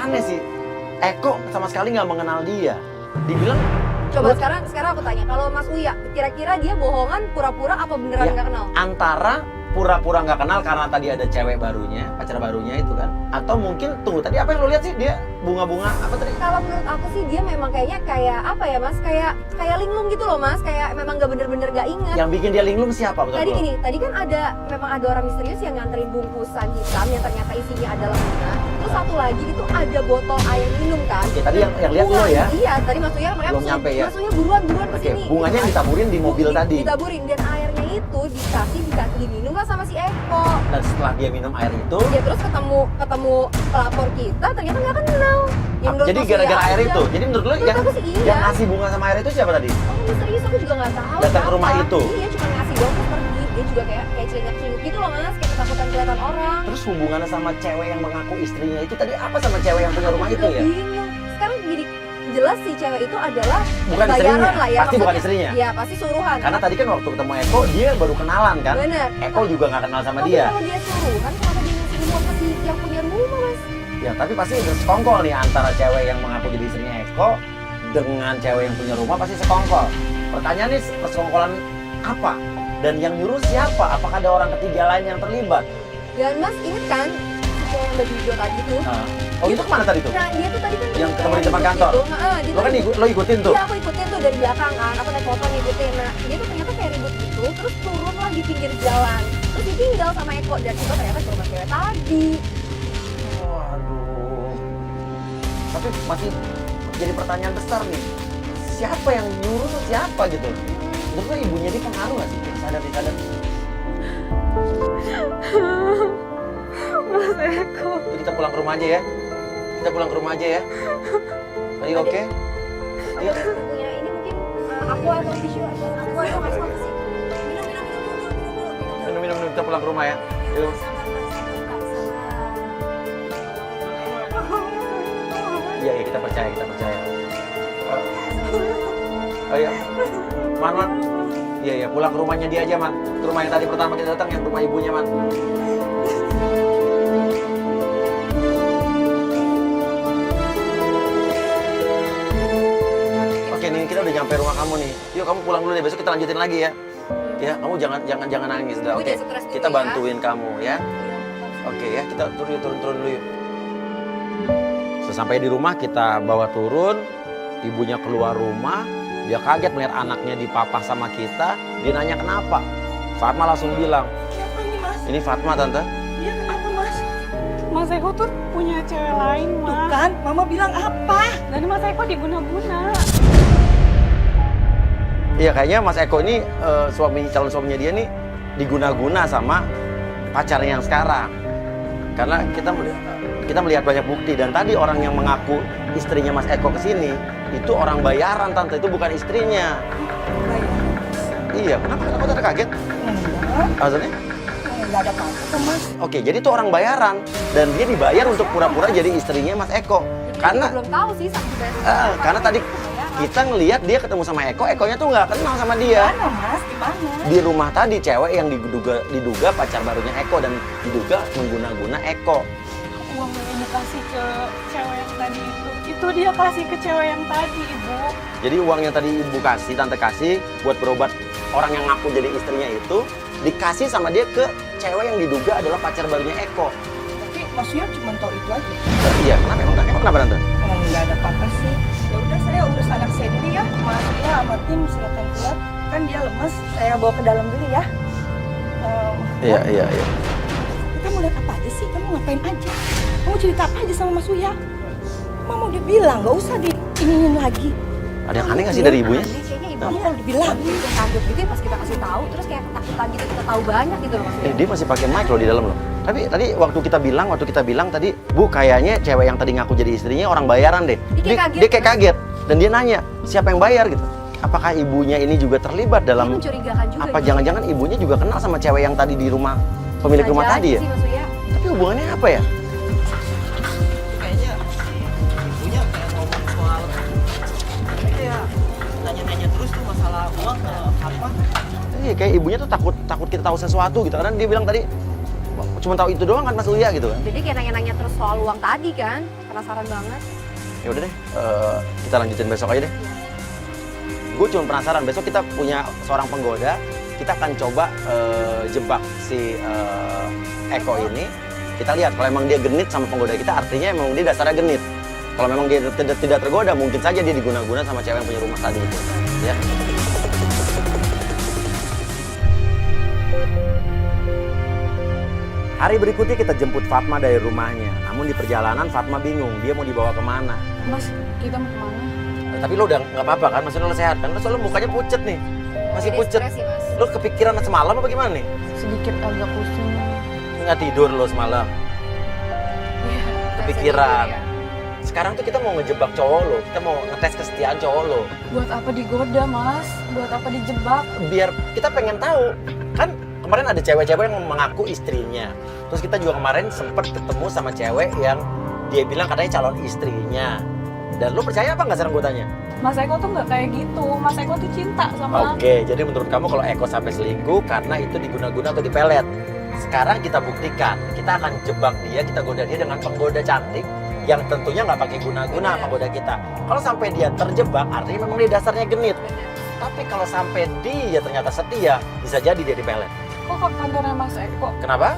aneh sih. Eko sama sekali nggak mengenal dia. Dibilang Coba sekarang aku tanya, kalau Mas Uya, kira-kira dia bohongan, pura-pura, apa beneran Ya. nggak kenal? antara pura-pura nggak kenal karena tadi ada cewek barunya, pacar barunya itu kan. Atau mungkin, tunggu, tadi apa yang lo lihat sih? Dia bunga-bunga apa tadi? Kalau menurut aku sih dia memang kayaknya kayak apa ya Mas? Kayak linglung gitu loh Mas, kayak memang nggak bener-bener nggak inget. Yang bikin dia linglung siapa betul Tadi lo? gini, tadi kan memang ada orang misterius yang nganterin bungkusan hitam yang ternyata isinya adalah bunga. Terus satu lagi itu ada botol air minum kan. Oke, tadi yang lihat lo ya? Iya, tadi Mas Uya makanya Belum nyampe ya? Mas Uya buruan Oke, kesini. bunganya ditaburin di mobil tadi. Ditaburin, dan airnya itu dikasih diminum lah sama si Eko. Dan setelah dia minum air itu, Ya terus ketemu pelapor kita ternyata nggak kenal. Ya, menurut jadi Mas gara-gara Uya air aja. itu. Jadi menurut lo Menurut aku sih iya. yang ngasih bunga sama air itu siapa tadi? Oh misterius, aku juga nggak tahu. Datang ke rumah siapa. itu? Iya, cuma ngasih doang terus pergi. Dia juga kayak celingak-celinguk gitu loh Mas, kayak ketakutan kelihatan orang. Terus hubungannya sama cewek yang mengaku istrinya itu tadi apa sama cewek yang punya rumah Aku itu juga ya? bingung. Sekarang gini, jelas si cewek itu adalah Bukan bayaran istrinya, lah ya. pasti bukan maksudnya. istrinya. Iya, pasti suruhan. Karena tadi kan waktu ketemu Eko, dia baru kenalan kan? Bener. Eko juga nggak kenal sama Tapi dia. kalau dia suruhan, kenapa dia ngasih uang ke si yang punya rumah Mas? Ya, tapi pasti ada sekongkol nih antara cewek yang mengaku jadi istrinya Eko dengan cewek yang punya rumah pasti sekongkol. Pertanyaannya persekongkolan apa? Dan yang nyuruh siapa? Apakah ada orang ketiga lain yang terlibat? Dan Mas inget kan si cewek yang baju hijau tadi tuh? Nah, oh itu kemana tadi tuh? Nah dia tuh tadi kan Yang kayak ketemu di depan ribut kantor? gitu. Heeh, dia Lo kan tuh lo ikutin tuh? Iya aku ikutin tuh dari belakang kan, aku naik motor ngikutin. Nah dia tuh ternyata kayak ribut gitu, terus turun lah di pinggir jalan. Terus ditinggal sama Eko, dan itu ternyata ke rumah cewek tadi. Waduh. Tapi masih jadi pertanyaan besar nih. Siapa yang nyuruh siapa gitu? Menurut lo ibunya dia pengaruh nggak sih? Sadar. Mas Eko. Jadi kita pulang ke rumah aja ya. Kita pulang ke rumah aja ya. Are you oke? Ayo. Punya ini mungkin aku atau tisu aja. Aku atau Mas Eko sih. Minum. Kita pulang ke rumah ya. Yuk. Iya, kita percaya. Ayo. Man. Iya, pulang ke rumahnya dia aja, Man. Ke rumah yang tadi pertama kita datang, yang rumah ibunya, Man. Oke, nih kita udah nyampe rumah kamu nih. Yuk kamu pulang dulu deh, besok kita lanjutin lagi ya. Ya, kamu jangan nangis dah. Kamu Oke. jangan stres dulu Kita ya. bantuin kamu ya. Oke ya, kita turun dulu yuk. Sesampai di rumah kita bawa turun, ibunya keluar rumah, dia kaget melihat anaknya dipapah sama kita, dia nanya kenapa. Fatma langsung bilang, Siapa ini Mas? ini Fatma tante. Iya kenapa Mas? Mas Eko tuh punya cewek lain, Tuh Mas. kan, Mama bilang apa? Dan Mas Eko diguna-guna. Iya kayaknya Mas Eko ini calon suaminya dia nih diguna-guna sama pacarnya yang sekarang. Karena kita melihat banyak bukti, dan tadi orang yang mengaku istrinya Mas Eko kesini itu orang bayaran tante, itu bukan istrinya. Iya, kenapa tante kaget? Enggak, Alasannya? enggak ada apa-apa kok Mas. Oke, jadi itu orang bayaran dan dia dibayar untuk pura-pura jadi istrinya Mas Eko. Jadi Karena aku belum tahu sih sampai karena tadi kita ngelihat dia ketemu sama Eko, Ekonya tuh nggak kenal sama dia. Gimana Mas? Gimana? Di rumah tadi cewek yang diduga pacar barunya Eko dan diduga mengguna-guna Eko. Uang yang Ibu kasih ke cewek yang tadi itu dia kasih ke cewek yang tadi, Ibu. Jadi uang yang tadi ibu kasih, tante kasih buat berobat orang yang ngaku jadi istrinya itu dikasih sama dia ke cewek yang diduga adalah pacar barunya Eko. Tapi Mas Uya cuma tahu itu aja. Iya, emang kenapa tante? Oh, enggak ada apa-apa sih. Ya udah saya urus anak saya dulu ya. Mas Uya sama tim silakan keluar. Kan dia lemes, saya bawa ke dalam dulu ya. Iya. Kamu lihat apa aja sih? Kamu ngapain aja? Kamu cerita apa aja sama Mas Uya? Mama udah bilang, nggak usah diinginin lagi. Ada yang aneh nggak sih dari ibunya? Aneh, kayaknya ibu Kamu udah bilang. kaget gitu ya pas kita kasih tahu, terus kayak ketakutan gitu, kita tahu banyak gitu loh maksudnya. Dia masih pakai mic loh di dalam loh. Tapi tadi waktu kita bilang tadi, Bu kayaknya cewek yang tadi ngaku jadi istrinya orang bayaran deh. Dia kayak kaget dan dia nanya siapa yang bayar gitu. Apakah ibunya ini juga terlibat Dia dalam mencurigakan juga. apa gitu. jangan-jangan ibunya juga kenal sama cewek yang tadi di rumah pemilik Bisa rumah jadi tadi ya? sih, Mas Uya. Tapi hubungannya apa ya? Kayaknya si ibunya kayak ngomong soal kayak nanya-nanya terus tuh masalah uang ke apa. Iya kayak ibunya tuh takut kita tahu sesuatu gitu. Karena dia bilang tadi cuma tahu itu doang kan Mas Uya gitu kan. Jadi kayak nanya-nanya terus soal uang tadi kan, penasaran banget. Ya udah deh, kita lanjutin besok aja deh. Gue cuma penasaran, besok kita punya seorang penggoda, kita akan coba jebak si Eko ini. Kita lihat kalau memang dia genit sama penggoda kita, artinya memang dia dasarnya genit. Kalau memang dia tidak tergoda, mungkin saja dia diguna-guna sama cewek yang punya rumah tadi itu. Ya. Hari berikutnya kita jemput Fatma dari rumahnya. Namun di perjalanan Fatma bingung, dia mau dibawa kemana. Mas, kita mau kemana? Tapi lo udah nggak apa-apa kan? Maksudnya lo sehat kan? Lo soalnya mukanya pucet nih. Masih Jadi pucet. stres sih, Mas. Lo kepikiran semalam apa gimana nih? Sedikit agak pusing. Nggak tidur lo semalam. Iya. Kepikiran. Sekarang tuh kita mau ngejebak cowok lo. Kita mau ngetes kesetiaan cowok lo. Buat apa digoda, Mas? Buat apa dijebak? Biar kita pengen tahu. Kan kemarin ada cewek-cewek yang mengaku istrinya. Terus kita juga kemarin sempat ketemu sama cewek yang dia bilang katanya calon istrinya. Dan lo percaya apa nggak sekarang gue tanya? Mas Eko tuh nggak kayak gitu. Mas Eko tuh cinta sama Oke, jadi menurut kamu kalau Eko sampai selingkuh karena itu diguna-guna atau dipelet. Sekarang kita buktikan, kita akan jebak dia, kita goda dia dengan penggoda cantik yang tentunya nggak pakai guna-guna penggoda kita. Kalau sampai dia terjebak, artinya memang dia dasarnya genit. Tapi kalau sampai dia ternyata setia, bisa jadi dia dipelet. Kok ke kantornya Mas Eko? Kenapa?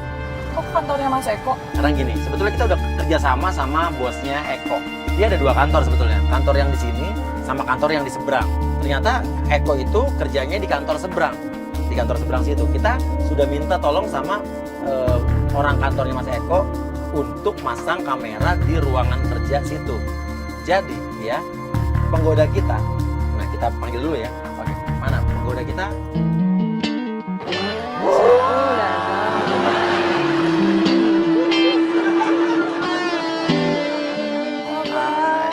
Kok ke kantornya Mas Eko? Karena gini, sebetulnya kita udah kerjasama sama bosnya Eko. Dia ada 2 kantor sebetulnya, kantor yang di sini sama kantor yang di seberang. Ternyata Eko itu kerjanya di kantor seberang. Di kantor seberang situ kita sudah minta tolong sama orang kantornya Mas Eko untuk masang kamera di ruangan kerja situ. Jadi ya penggoda kita, nah kita panggil dulu ya. Oke, mana penggoda kita?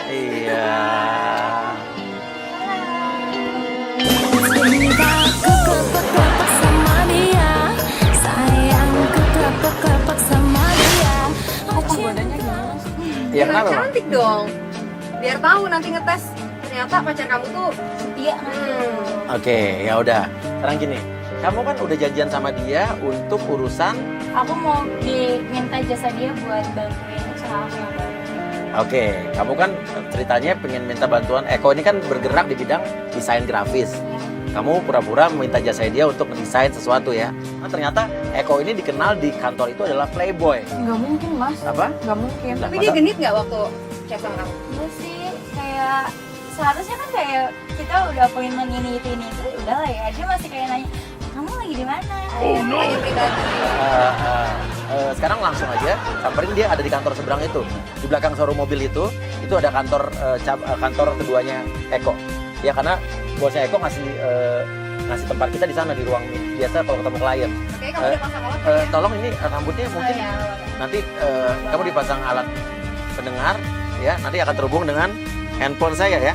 Iya. Cintaku kelepek-kelepek sama dia, sayangku kelepek-kelepek sama dia. Kok penggodanya gimana sih? Ya kenapa, Bang? Cantik dong. Biar tahu nanti ngetes ternyata pacar kamu tuh setia. Oke, ya udah. Sekarang gini, kamu kan udah janjian sama dia untuk urusan. Aku mau diminta jasa dia buat bantuin usaha aku yang baru. Oke, kamu kan ceritanya pengen minta bantuan. Eko ini kan bergerak di bidang desain grafis. Kamu pura-pura meminta jasa dia untuk mendesain sesuatu ya. Nah, ternyata Eko ini dikenal di kantor itu adalah playboy. Nggak mungkin, Mas. Apa? Nggak mungkin. Lah, Tapi dia masa- genit nggak waktu chat sama kamu? Iya sih, kayak seharusnya kan kayak kita udah appointment ini itu udah lah ya. Dia masih kayak nanya, kamu lagi di mana? Tanya pribadi. Sekarang langsung aja samperin, dia ada di kantor seberang itu. Di belakang showroom mobil itu ada kantor kantor keduanya Eko. Ya karena bosnya Eko ngasih tempat kita di sana di ruang biasa kalau ketemu klien. Oke, kamu udah pasang alat ya? Tolong ini rambutnya mungkin Oh, ya. nanti kamu dipasang alat pendengar ya, nanti akan terhubung dengan handphone saya ya.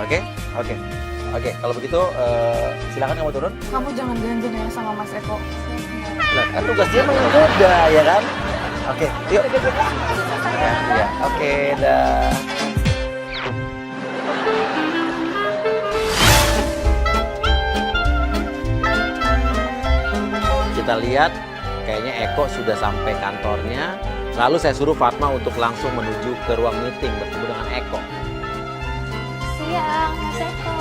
Oke. Kalau begitu silakan kamu turun. Kamu jangan janjian ya sama Mas Eko. Nah, kan tugas dia menggoda ya kan. Oke, yuk. Ya, oke, dah. Kita lihat kayaknya Eko sudah sampai kantornya. Lalu saya suruh Fatma untuk langsung menuju ke ruang meeting bertemu dengan Eko. Siang, Mas Eko.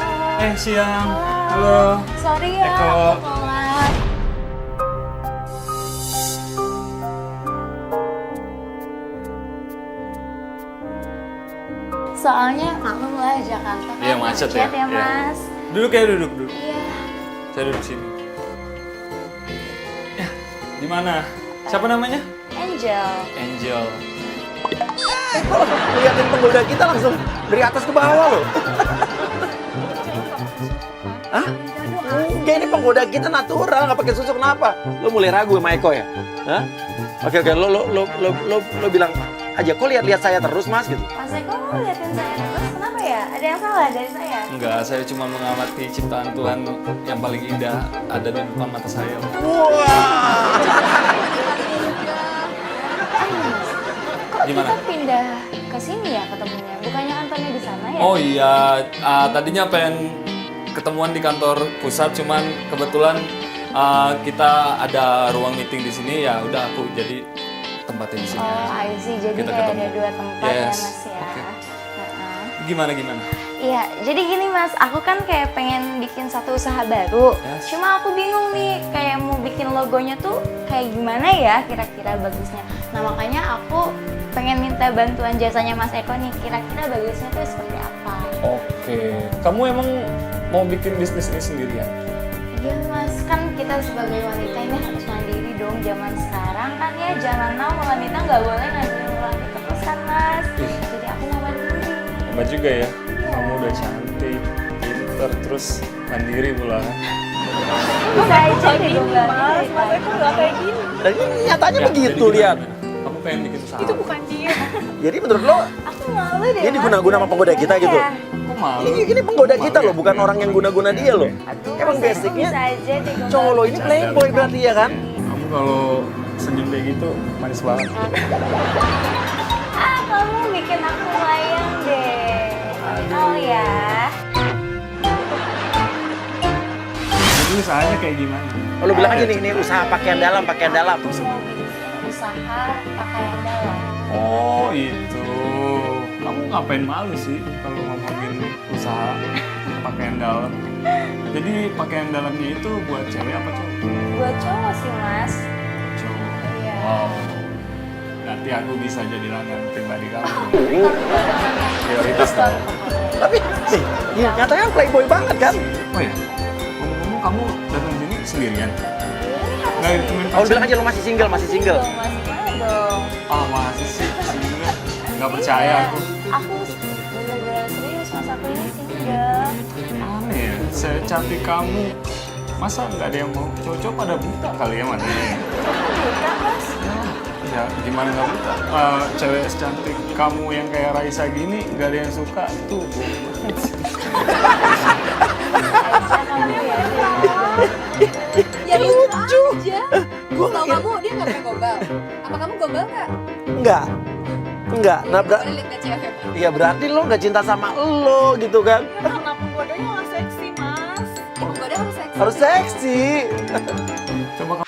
Siang. Halo. Sorry ya, Eko. aku telat. Soalnya maklum lah Jakarta kan Iya, macet ya. ya Iya. Mas. Duduk ya, duduk. Iya. Saya duduk sini. Ya, di mana? Siapa namanya? Angel. Angel. Eko liatin penggoda kita langsung dari atas ke bawah loh. Hah? Enggak, ini penggoda kita natural, nggak pakai susu. Kenapa? Lo mulai ragu sama Eko ya? Hah? Oke, lo bilang aja, kok lihat saya terus mas gitu. Mas Eko mau liatin saya terus, kenapa ya? Ada yang salah dari saya? Enggak, saya cuma mengamati ciptaan Tuhan yang paling indah ada di depan mata saya. Wah. Gimana? Kita pindah ke sini ya ketemunya, bukannya kantornya di sana ya? Oh iya, tadinya pengen ketemuan di kantor pusat, cuman kebetulan kita ada ruang meeting di sini, ya udah aku jadi tempatnya di sini. Oh, I see. Jadi Kita kayak ketemu. ada 2 tempat ya Yes. Mas ya. Oke. Heeh. Gimana? Iya, jadi gini Mas, aku kan kayak pengen bikin satu usaha baru. Yes. Cuma aku bingung nih, kayak mau bikin logonya tuh kayak gimana ya kira-kira bagusnya. Nah makanya aku pengen minta bantuan jasanya Mas Eko nih, kira-kira bagusnya tuh seperti apa. Oke. Kamu emang mau bikin bisnis ini sendirian? Iya Mas, kan kita sebagai wanita ini harus mandiri dong. Zaman sekarang kan ya, zaman now wanita nggak boleh ngandelin laki terus kan Mas. Ih. Jadi aku mau mandiri. Hebat juga ya. Kamu udah cantik, pinter, terus mandiri pula. Bisa aja deh gue Mas Eko nggak kayak gini. Dan ini nyatanya Ya, begitu, jadi lihat. gimana? Kamu pengen bikin usaha? Itu bukan dia. Jadi menurut lo, Aku malu deh. dia Mas. diguna-guna sama penggoda kita gitu? Iya. Kok malu? Ini penggoda kita Malu loh, ya? bukan orang yang guna-guna dia loh. Aduh, Emang Mas Eko basicnya bisa aja deh gue cowok lo malu. ini playboy berarti ya kan? Kamu kalau senyum kayak gitu manis banget. Ah, kamu bikin aku layang deh. Oh ya. Jadi usahanya kayak gimana? Oh, lo bilang aja nih, ini usaha pakaian dalam. Aku mau bikin usaha pakaian dalam. Oh itu. Kamu ngapain malu sih kalau ngomongin usaha pakaian dalam? Jadi pakaian dalamnya itu buat cewek apa cowok? Buat cowok sih Mas. Cowok. Iya. Wow. Nanti aku bisa jadi langganan pribadi kamu. Prioritas dong. Tapi, nih, nyatanya playboy banget kan? Oh ya, ngomong-ngomong kamu datang sini sendirian? Nggak ditemenin Oh, lo bilang pacar? aja lo masih single, masih single. Dong, Mas, gimana dong? Ah masih sih, single. Nggak percaya aku. Aku bener-bener serius Mas, aku ini single. Aneh ya, secantik kamu. Masa nggak ada yang mau? Cowok-cowok pada buta kali ya matanya. Bukan Mas. Ya gimana nggak buta? Cewek secantik kamu yang kayak Raisa gini nggak ada yang suka tuh. Aisyah kamu ya. Ya lucu aja. Gua Kalau nggak- kamu dia nggak pernah gombal. Apa kamu gombal nggak? Enggak. Enggak. Nah, Boleh lihat nggak cewek? ya berarti lo nggak cinta sama lo gitu kan? Karena penggodanya nggak seksi Mas. Goda harus seksi. Harus seksi. Coba